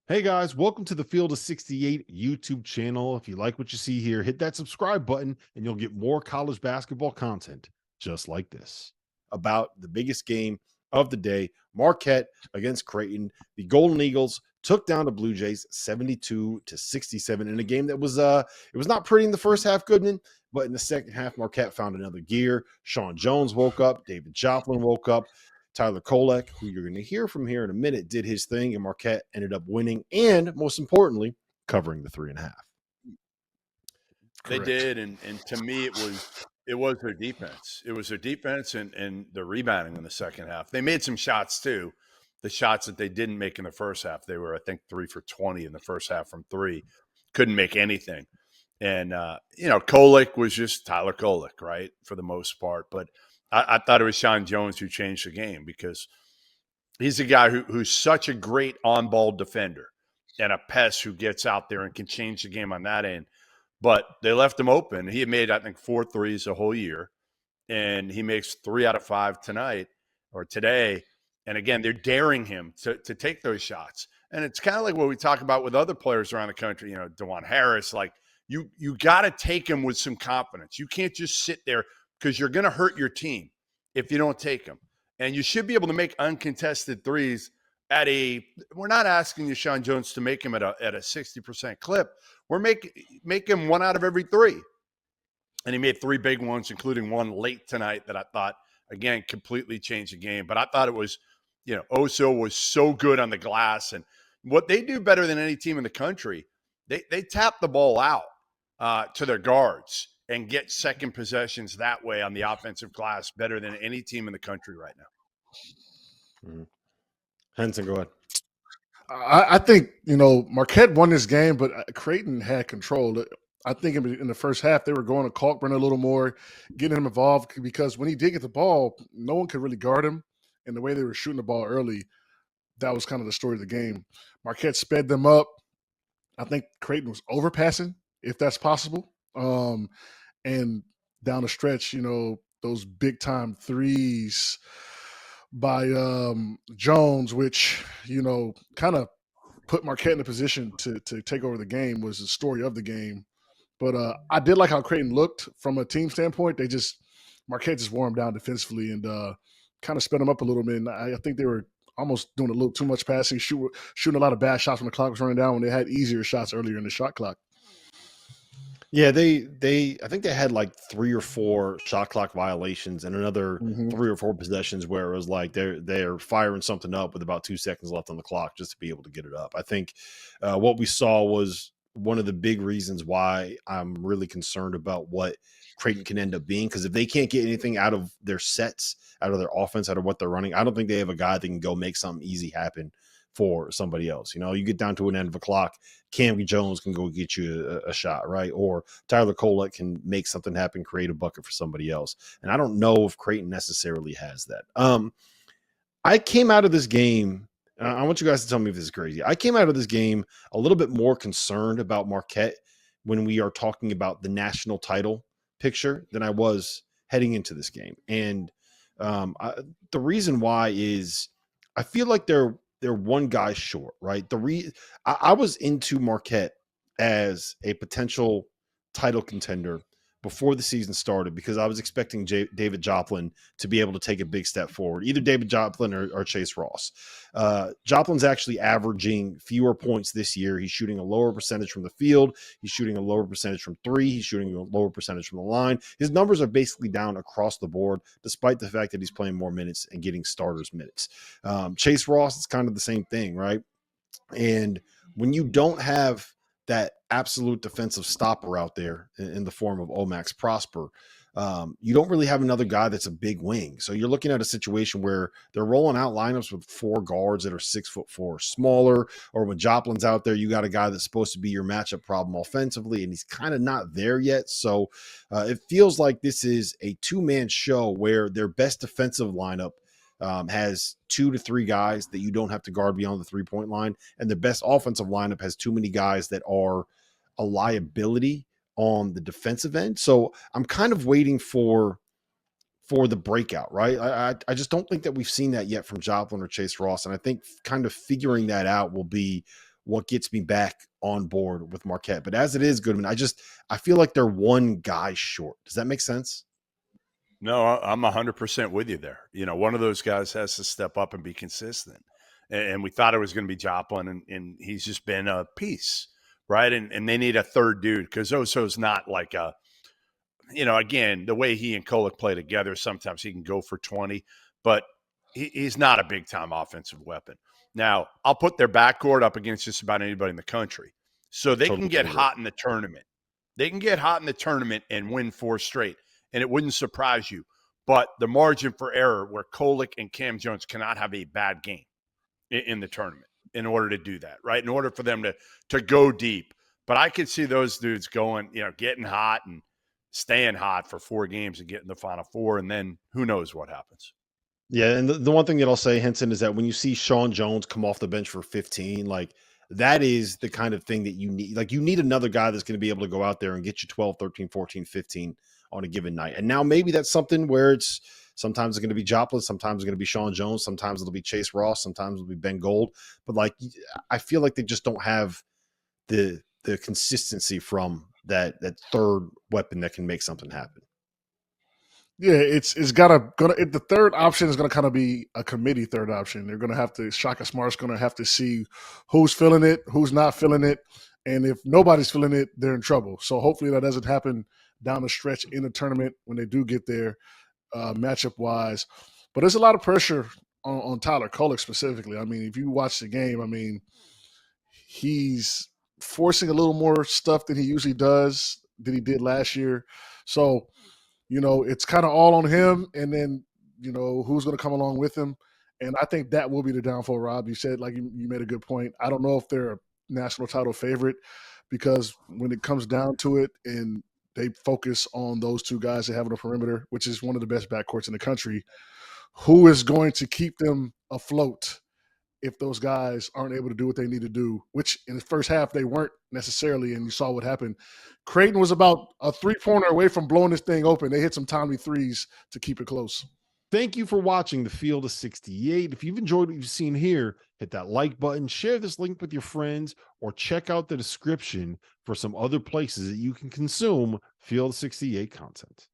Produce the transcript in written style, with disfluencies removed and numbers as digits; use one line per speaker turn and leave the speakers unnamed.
Hey guys, welcome to the Field of 68 YouTube channel. If you like what you see here, hit that subscribe button and you'll get more college basketball content just like this. About the biggest game of the day, Marquette against Creighton. The Golden Eagles took down the Blue Jays 72-67 in a game that was it was not pretty in the first half, Goodman, but in the second half, Marquette found another gear. Sean Jones woke up, David Joplin woke up. Tyler Kolek, who you're going to hear from here in a minute, did his thing, and Marquette ended up winning and, most importantly, covering the 3.5.
They
Correct.
did, and to me, it was their defense. It was their defense and the rebounding in the second half. They made some shots too. The shots that they didn't make in the first half, they were I think 3 for 20 in the first half from three. Couldn't make anything. And Kolek was just Tyler Kolek, right, for the most part. But I thought it was Sean Jones who changed the game because he's a guy who's such a great on-ball defender and a pest who gets out there and can change the game on that end. But they left him open. He had made, I think, 4 threes the whole year, and he makes 3 out of 5 tonight or today. And again, they're daring him to take those shots. And it's kind of like what we talk about with other players around the country, DeJuan Harris. Like you got to take him with some confidence. You can't just sit there because you're going to hurt your team if you don't take him. And you should be able to make uncontested threes at we're not asking you, Sean Jones, to make him at a 60% clip. We're make him 1 out of every 3. And he made 3 big ones, including one late tonight that I thought, again, completely changed the game. But I thought it was, Oso was so good on the glass. And what they do better than any team in the country, they tap the ball out to their guards and get second possessions that way on the offensive glass better than any team in the country right now.
Mm-hmm. Henson, go ahead.
I think Marquette won this game, but Creighton had control. I think in the first half they were going to Kalkbrenner a little more, getting him involved because when he did get the ball, no one could really guard him. And the way they were shooting the ball early, that was kind of the story of the game. Marquette sped them up. I think Creighton was overpassing, if that's possible. And down the stretch, those big time threes by Jones, which kind of put Marquette in a position to take over the game, was the story of the game. But I did like how Creighton looked from a team standpoint. Marquette just wore them down defensively and kind of sped them up a little bit. And I think they were almost doing a little too much passing, shooting a lot of bad shots when the clock was running down when they had easier shots earlier in the shot clock.
Yeah, I think they had like 3 or 4 shot clock violations and another 3 or 4 possessions where it was like they're firing something up with about 2 seconds left on the clock just to be able to get it up. I think what we saw was one of the big reasons why I'm really concerned about what Creighton can end up being, because if they can't get anything out of their sets, out of their offense, out of what they're running, I don't think they have a guy that can go make something easy happen for somebody else. You get down to an end of a clock, Cam Jones can go get you a shot, right? Or Tyler Kolek can make something happen, create a bucket for somebody else. And I don't know if Creighton necessarily has that. I came out of this game, I want you guys to tell me if this is crazy. I came out of this game a little bit more concerned about Marquette when we are talking about the national title picture than I was heading into this game. And the reason why is I feel like they're one guy short, right? I was into Marquette as a potential title contender before the season started because I was expecting David Joplin to be able to take a big step forward, either David Joplin or Chase Ross. Joplin's actually averaging fewer points this year. He's shooting a lower percentage from the field. He's shooting a lower percentage from 3. He's shooting a lower percentage from the line. His numbers are basically down across the board, despite the fact that he's playing more minutes and getting starters minutes. Chase Ross is kind of the same thing, right? And when you don't have that absolute defensive stopper out there in the form of Omax Prosper, you don't really have another guy that's a big wing. So you're looking at a situation where they're rolling out lineups with 4 guards that are 6'4" or smaller, or when Joplin's out there, you got a guy that's supposed to be your matchup problem offensively, and he's kind of not there yet. So it feels like this is a 2-man show where their best defensive lineup has 2 to 3 guys that you don't have to guard beyond the 3-point line. And the best offensive lineup has too many guys that are a liability on the defensive end. So I'm kind of waiting for the breakout, right? I just don't think that we've seen that yet from Joplin or Chase Ross. And I think kind of figuring that out will be what gets me back on board with Marquette. But as it is, Goodman, I feel like they're one guy short. Does that make sense?
No, I'm 100% with you there. One of those guys has to step up and be consistent. And we thought it was going to be Joplin, and he's just been a piece, right? And they need a third dude because Oso's not like again, the way he and Kolek play together, sometimes he can go for 20, but he's not a big-time offensive weapon. Now, I'll put their backcourt up against just about anybody in the country. So they can get hot in the tournament. They can get hot in the tournament and win 4 straight, and it wouldn't surprise you. But the margin for error where Kolek and Cam Jones cannot have a bad game in the tournament in order to do that, right? In order for them to go deep. But I could see those dudes going, getting hot and staying hot for 4 games and getting the Final Four, and then who knows what happens.
Yeah, and the one thing that I'll say, Henson, is that when you see Sean Jones come off the bench for 15, like that is the kind of thing that you need. Like you need another guy that's going to be able to go out there and get you 12, 13, 14, 15 on a given night. And now maybe that's something where it's sometimes it's going to be Joplin, sometimes it's going to be Sean Jones, sometimes it'll be Chase Ross, sometimes it'll be Ben Gold. But like I feel like they just don't have the consistency from that third weapon that can make something happen.
Yeah, it's the third option is gonna kind of be a committee third option. They're gonna have to Shaka Smart's gonna have to see who's feeling it, who's not feeling it, and if nobody's feeling it, they're in trouble. So hopefully that doesn't happen down the stretch in the tournament when they do get there, matchup wise. But there's a lot of pressure on Tyler Kolek specifically. I mean, if you watch the game, I mean, he's forcing a little more stuff than he usually does than he did last year. So it's kind of all on him, and then, who's going to come along with him. And I think that will be the downfall, Rob. You said, like you made a good point. I don't know if they're a national title favorite because when it comes down to it and they focus on those 2 guys that have on the perimeter, which is one of the best backcourts in the country, who is going to keep them afloat if those guys aren't able to do what they need to do, which in the first half they weren't necessarily, and you saw what happened. Creighton was about a 3-pointer away from blowing this thing open. They hit some timely threes to keep it close.
Thank you for watching the Field of 68. If you've enjoyed what you've seen here, hit that like button, share this link with your friends, or check out the description for some other places that you can consume Field of 68 content.